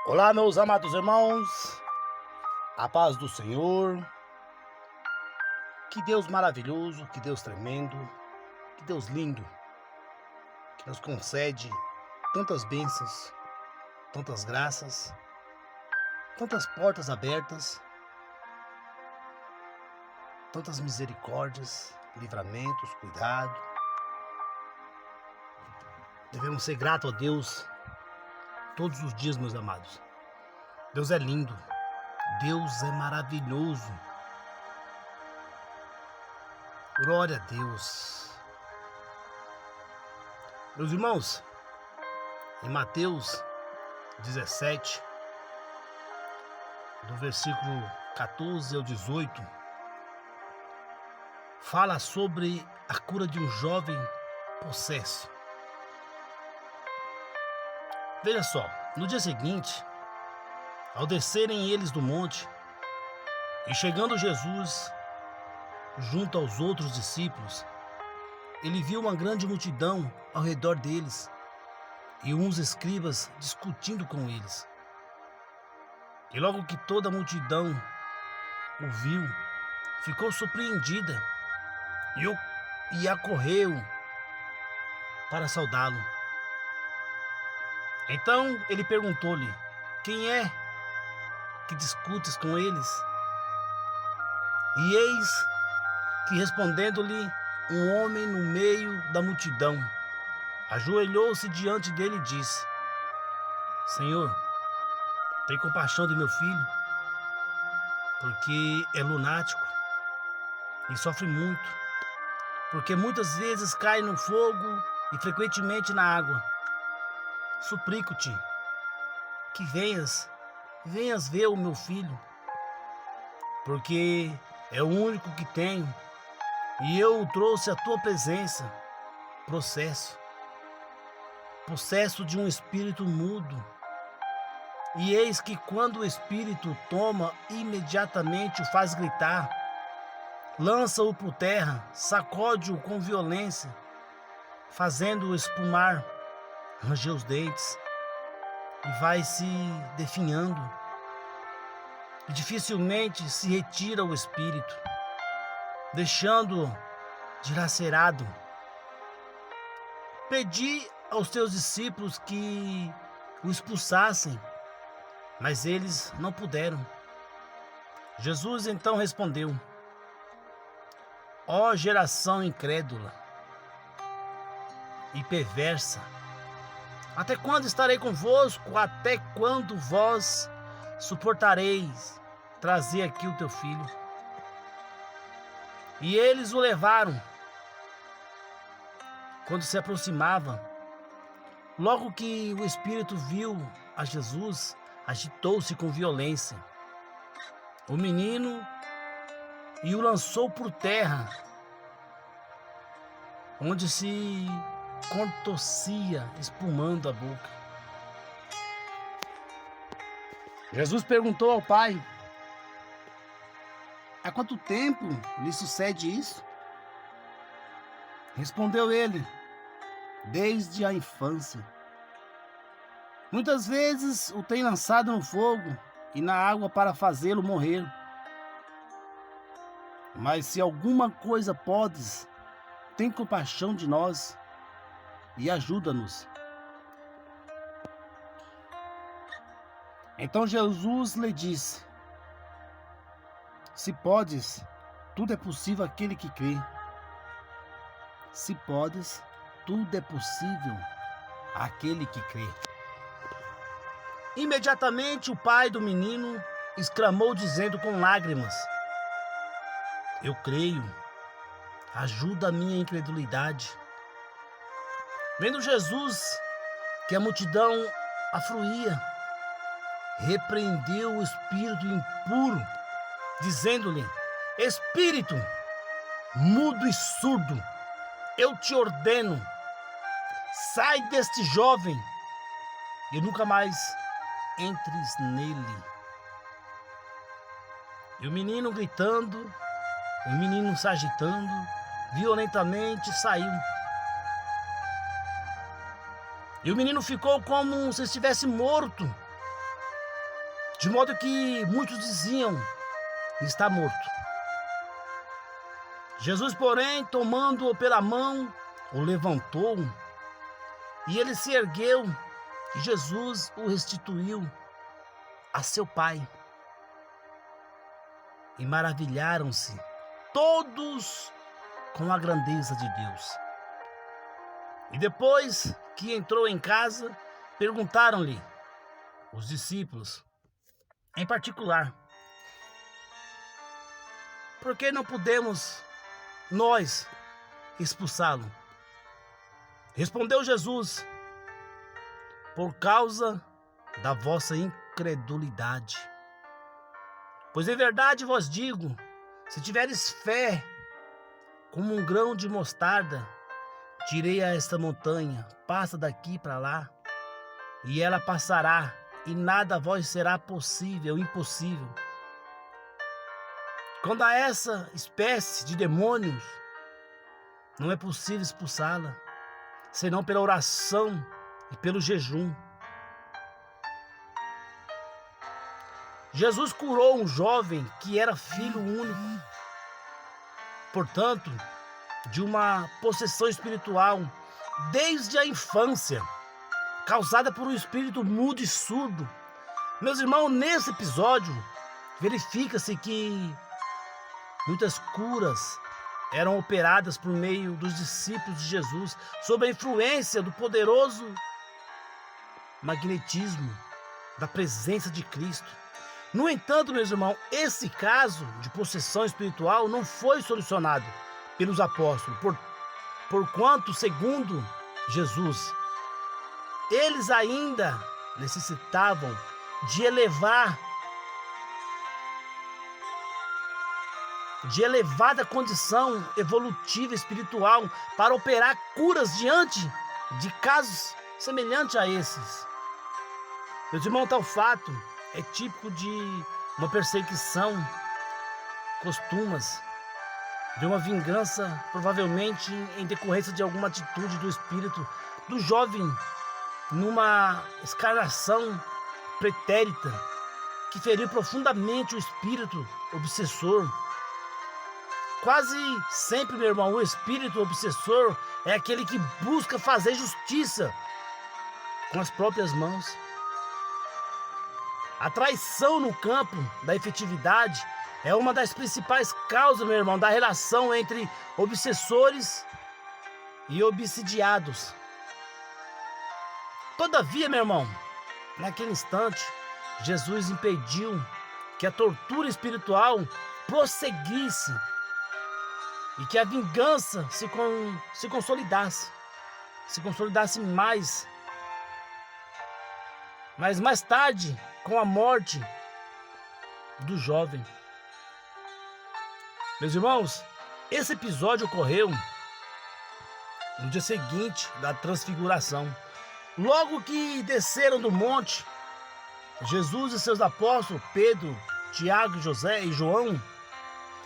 Olá, meus amados irmãos, a paz do Senhor. Que Deus maravilhoso, que Deus tremendo, que Deus lindo, que nos concede tantas bênçãos, tantas graças, tantas portas abertas, tantas misericórdias, livramentos, cuidado. Devemos ser gratos a Deus todos os dias, meus amados. Deus é lindo, Deus é maravilhoso. Glória a Deus. Meus irmãos, em Mateus 17, do versículo 14 ao 18, fala sobre a cura de um jovem possesso. Veja só, no dia seguinte, ao descerem eles do monte, e chegando Jesus junto aos outros discípulos, ele viu uma grande multidão ao redor deles e uns escribas discutindo com eles. E logo que toda a multidão o viu, ficou surpreendida e acorreu para saudá-lo. Então ele perguntou-lhe: quem é que discutes com eles? E eis que, respondendo-lhe, um homem no meio da multidão ajoelhou-se diante dele e disse: Senhor, tem compaixão de meu filho, porque é lunático e sofre muito, porque muitas vezes cai no fogo e frequentemente na água. Suplico-te que venhas ver o meu filho, porque é o único que tenho, e eu o trouxe à tua presença, possesso de um espírito mudo. E eis que quando o espírito toma, imediatamente o faz gritar, lança-o por terra, sacode-o com violência, fazendo-o espumar, ranger os dentes, e vai se definhando, e dificilmente se retira o espírito, deixando-o dilacerado. Pedi aos teus discípulos que o expulsassem, mas eles não puderam. Jesus então respondeu: ó geração incrédula e perversa, até quando estarei convosco? Até quando vós suportareis trazer aqui o teu filho? E eles o levaram. Quando se aproximava, logo que o espírito viu a Jesus, agitou-se com violência o menino e o lançou por terra, onde se contorcia, espumando a boca. Jesus perguntou ao pai: há quanto tempo lhe sucede isso? Respondeu ele: desde a infância. Muitas vezes o tem lançado no fogo e na água para fazê-lo morrer. Mas se alguma coisa podes, tem compaixão de nós e ajuda-nos. Então Jesus lhe disse: se podes, tudo é possível àquele que crê. Se podes, tudo é possível àquele que crê. Imediatamente o pai do menino exclamou, dizendo com lágrimas: eu creio, ajuda a minha incredulidade. Vendo Jesus que a multidão afluía, repreendeu o espírito impuro, dizendo-lhe: espírito mudo e surdo, eu te ordeno, sai deste jovem e nunca mais entres nele. E o menino gritando, o menino se agitando, violentamente saiu. E o menino ficou como se estivesse morto, de modo que muitos diziam: está morto. Jesus, porém, tomando-o pela mão, o levantou, e ele se ergueu, e Jesus o restituiu a seu pai. E maravilharam-se todos com a grandeza de Deus. E depois que entrou em casa, perguntaram-lhe os discípulos, em particular: por que não podemos nós expulsá-lo? Respondeu Jesus: por causa da vossa incredulidade. Pois em verdade vos digo, se tiveres fé como um grão de mostarda, direi a esta montanha: passa daqui para lá, e ela passará, e nada vos será impossível. Quando a essa espécie de demônios, não é possível expulsá-la, senão pela oração e pelo jejum. Jesus curou um jovem que era filho único, portanto, de uma possessão espiritual desde a infância, causada por um espírito mudo e surdo. Meus irmãos, nesse episódio, verifica-se que muitas curas eram operadas por meio dos discípulos de Jesus, sob a influência do poderoso magnetismo da presença de Cristo. No entanto, meus irmãos, esse caso de possessão espiritual não foi solucionado pelos apóstolos, porquanto, segundo Jesus, eles ainda necessitavam de elevada condição evolutiva espiritual para operar curas diante de casos semelhantes a esses. Meus irmãos, tal fato é típico de uma perseguição, costumas, de uma vingança, provavelmente em decorrência de alguma atitude do espírito do jovem numa escarnação pretérita que feriu profundamente o espírito obsessor. Quase sempre, meu irmão, o espírito obsessor é aquele que busca fazer justiça com as próprias mãos. A traição no campo da efetividade é uma das principais causas, meu irmão, da relação entre obsessores e obsidiados. Todavia, meu irmão, naquele instante, Jesus impediu que a tortura espiritual prosseguisse e que a vingança se consolidasse mais. Mas mais tarde, com a morte do jovem. Meus irmãos, esse episódio ocorreu no dia seguinte da transfiguração. Logo que desceram do monte, Jesus e seus apóstolos, Pedro, Tiago, José e João,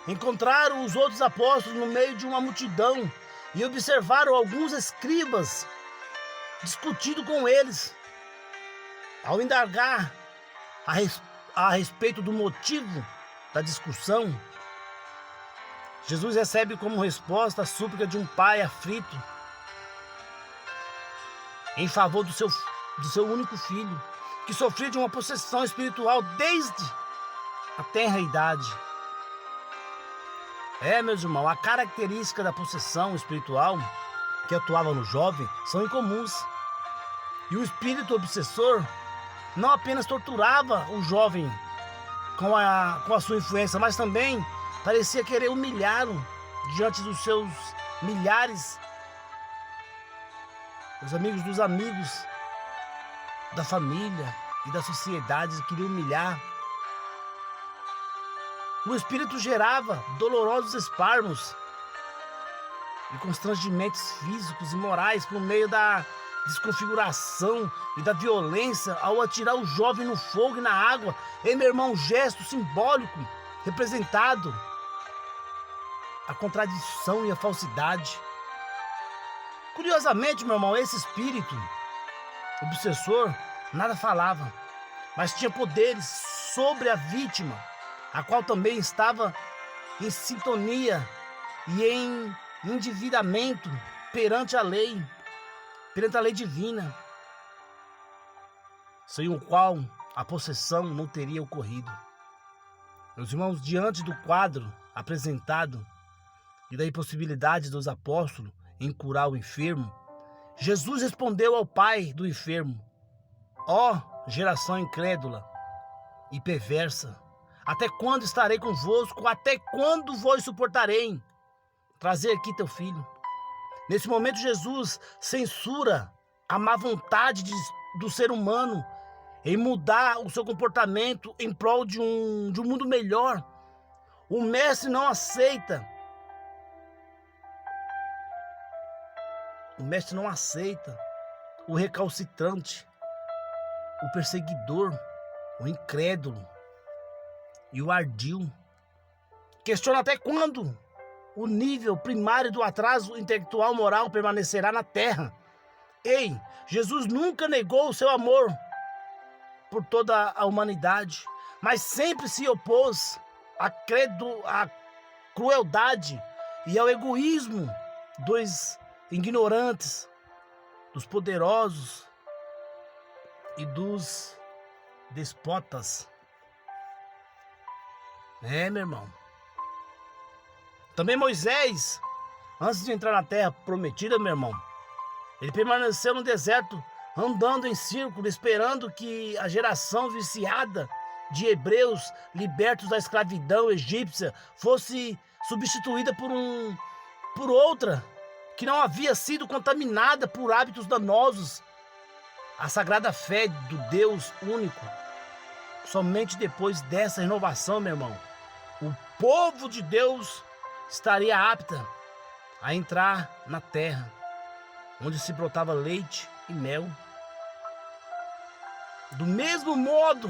encontraram os outros apóstolos no meio de uma multidão e observaram alguns escribas discutindo com eles. Ao indagar a respeito do motivo da discussão, Jesus recebe como resposta a súplica de um pai aflito em favor do seu único filho, que sofria de uma possessão espiritual desde a tenra idade. Meus irmãos, a característica da possessão espiritual que atuava no jovem são incomuns. E o espírito obsessor não apenas torturava o jovem com a sua influência, mas também parecia querer humilhá-lo diante dos seus milhares, dos amigos da família e da sociedade, queria humilhar. O espírito gerava dolorosos espasmos e constrangimentos físicos e morais por meio da desconfiguração e da violência ao atirar o jovem no fogo e na água. Meu irmão, um gesto simbólico representado a contradição e a falsidade. Curiosamente, meu irmão, esse espírito obsessor nada falava, mas tinha poderes sobre a vítima, a qual também estava em sintonia e em endividamento perante a lei divina, sem o qual a possessão não teria ocorrido. Meus irmãos, diante do quadro apresentado e da impossibilidade dos apóstolos em curar o enfermo, Jesus respondeu ao pai do enfermo: ó geração incrédula e perversa, até quando estarei convosco? Até quando vos suportarei? Trazer aqui teu filho. Nesse momento, Jesus censura a má vontade do ser humano em mudar o seu comportamento em prol de um mundo melhor. O mestre não aceita. O mestre não aceita o recalcitrante, o perseguidor, o incrédulo e o ardil. Questiona até quando o nível primário do atraso intelectual moral permanecerá na terra. Ei, Jesus nunca negou o seu amor por toda a humanidade, mas sempre se opôs à crueldade e ao egoísmo dos ignorantes, dos poderosos e dos despotas. Meu irmão. Também Moisés, antes de entrar na terra prometida, meu irmão, ele permaneceu no deserto, andando em círculo, esperando que a geração viciada de hebreus libertos da escravidão egípcia fosse substituída por outra que não havia sido contaminada por hábitos danosos. A sagrada fé do Deus único. Somente depois dessa renovação, meu irmão, o povo de Deus estaria apta a entrar na terra, onde se brotava leite e mel. Do mesmo modo,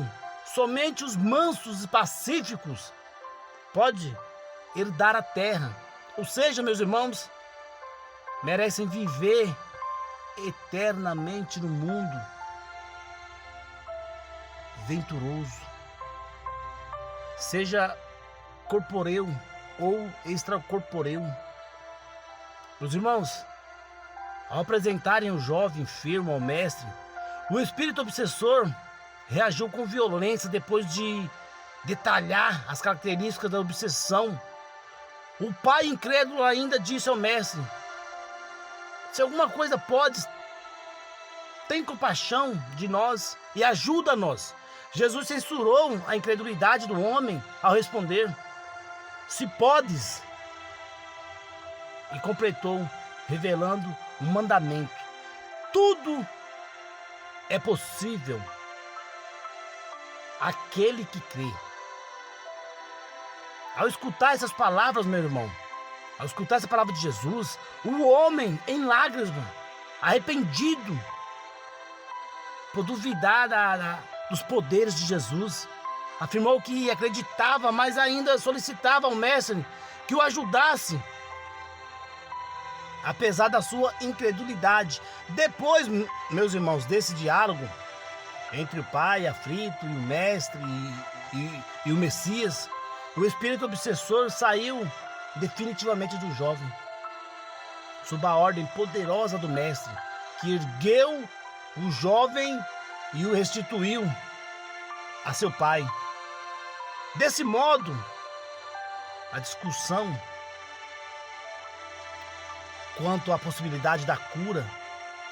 somente os mansos e pacíficos podem herdar a terra. Ou seja, meus irmãos, merecem viver eternamente no mundo venturoso, seja corpóreo ou extracorpóreo. Meus irmãos, ao apresentarem o jovem enfermo ao mestre, o espírito obsessor reagiu com violência depois de detalhar as características da obsessão. O pai incrédulo ainda disse ao mestre: se alguma coisa podes, tem compaixão de nós e ajuda-nos. Jesus censurou a incredulidade do homem ao responder: se podes, e completou, revelando um mandamento: tudo é possível àquele que crê. Ao escutar essas palavras, meu irmão, ao escutar essa palavra de Jesus, o homem em lágrimas, arrependido por duvidar dos poderes de Jesus, afirmou que acreditava, mas ainda solicitava ao mestre que o ajudasse, apesar da sua incredulidade. Depois, meus irmãos, desse diálogo entre o pai aflito e o mestre e o Messias, o espírito obsessor saiu definitivamente do jovem, sob a ordem poderosa do mestre, que ergueu o jovem e o restituiu a seu pai. Desse modo, a discussão quanto à possibilidade da cura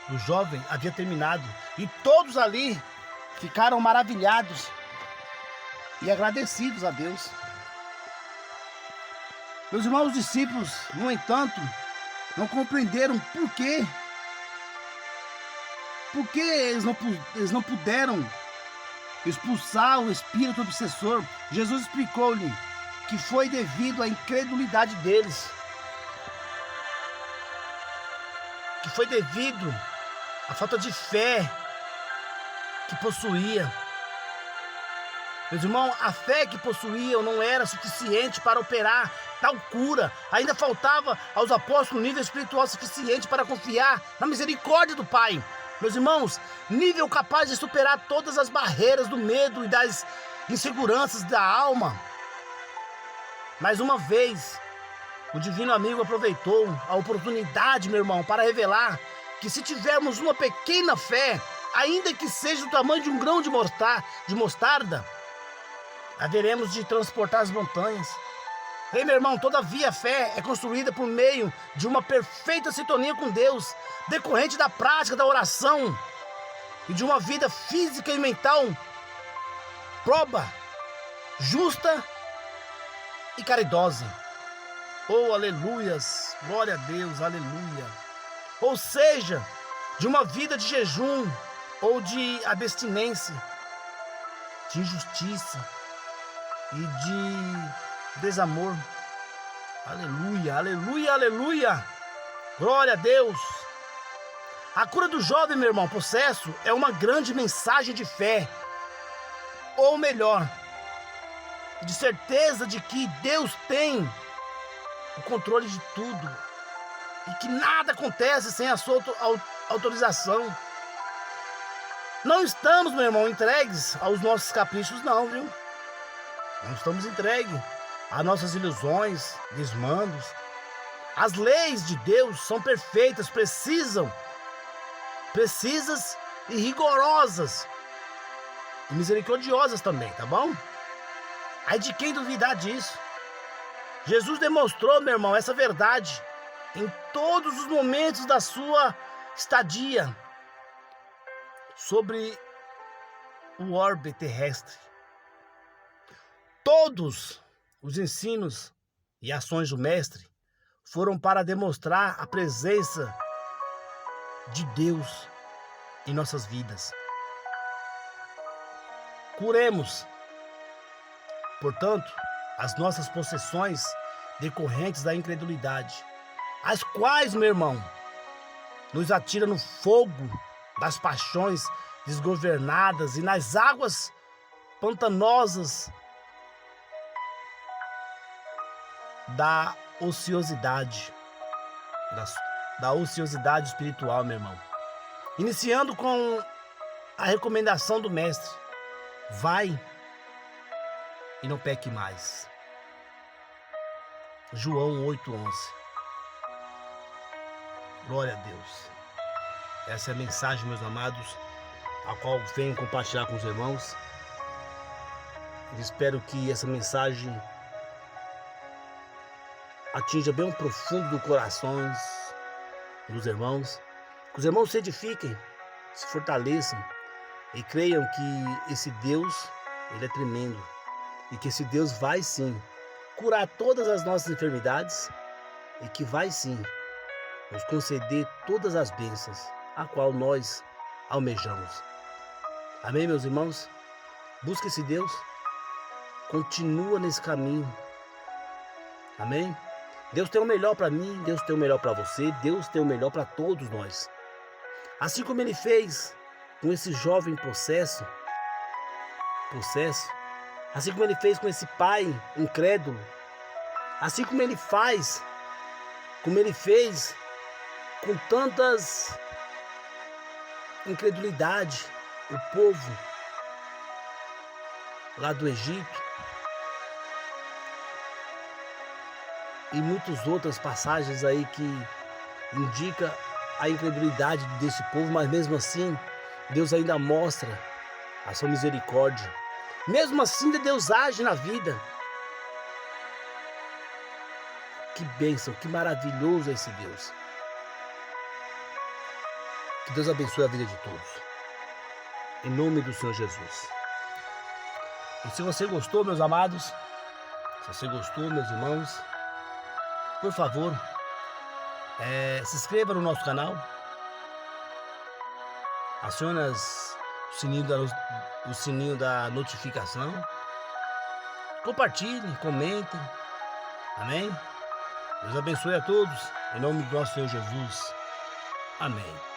do jovem havia terminado, e todos ali ficaram maravilhados e agradecidos a Deus. Meus irmãos discípulos, no entanto, não compreenderam por quê. Porque eles não puderam expulsar o espírito obsessor. Jesus explicou-lhe que foi devido à incredulidade deles, que foi devido à falta de fé que possuía. Meus irmãos, a fé que possuíam não era suficiente para operar tal cura. Ainda faltava aos apóstolos nível espiritual suficiente para confiar na misericórdia do Pai. Meus irmãos, nível capaz de superar todas as barreiras do medo e das inseguranças da alma. Mais uma vez, o divino amigo aproveitou a oportunidade, meu irmão, para revelar que se tivermos uma pequena fé, ainda que seja do tamanho de um grão de mostarda, haveremos de transportar as montanhas. Ei, meu irmão, todavia a fé é construída por meio de uma perfeita sintonia com Deus, decorrente da prática da oração e de uma vida física e mental proba, justa e caridosa. Oh, aleluias, glória a Deus, aleluia. Ou seja, de uma vida de jejum ou de abstinência, de injustiça e de desamor. Aleluia, aleluia, aleluia. Glória a Deus. A cura do jovem, meu irmão, possesso, é uma grande mensagem de fé. Ou melhor, de certeza de que Deus tem o controle de tudo e que nada acontece sem a sua autorização. Não estamos, meu irmão, entregues aos nossos caprichos, não, viu? Não estamos entregues às nossas ilusões, desmandos. As leis de Deus são perfeitas, precisas e rigorosas. E misericordiosas também, tá bom? Aí de quem duvidar disso? Jesus demonstrou, meu irmão, essa verdade em todos os momentos da sua estadia sobre o orbe terrestre. Todos os ensinos e ações do Mestre foram para demonstrar a presença de Deus em nossas vidas. Curemos, portanto, as nossas possessões decorrentes da incredulidade, as quais, meu irmão, nos atira no fogo das paixões desgovernadas e nas águas pantanosas da ociosidade, da ociosidade espiritual, meu irmão. Iniciando com a recomendação do Mestre: vai e não peque mais. João 8:11. Glória a Deus. Essa é a mensagem, meus amados, a qual venho compartilhar com os irmãos. Eu espero que essa mensagem atinja bem o profundo do coração dos irmãos. Que os irmãos se edifiquem, se fortaleçam e creiam que esse Deus, Ele é tremendo. E que esse Deus vai sim curar todas as nossas enfermidades e que vai sim nos conceder todas as bênçãos a qual nós almejamos. Amém, meus irmãos? Busque esse Deus, continua nesse caminho. Amém? Deus tem o melhor para mim, Deus tem o melhor para você, Deus tem o melhor para todos nós. Assim como Ele fez com esse jovem possesso, assim como Ele fez com esse pai incrédulo, assim como Ele fez com tantas incredulidade, o povo lá do Egito e muitas outras passagens aí que indica a incredulidade desse povo, mas mesmo assim Deus ainda mostra a sua misericórdia. Mesmo assim, Deus age na vida. Que bênção, que maravilhoso é esse Deus. Que Deus abençoe a vida de todos. Em nome do Senhor Jesus. E se você gostou, meus amados, se você gostou, meus irmãos, por favor, se inscreva no nosso canal. Acione o sininho da notificação. Compartilhe, comentem. Amém? Deus abençoe a todos. Em nome do nosso Senhor Jesus. Amém.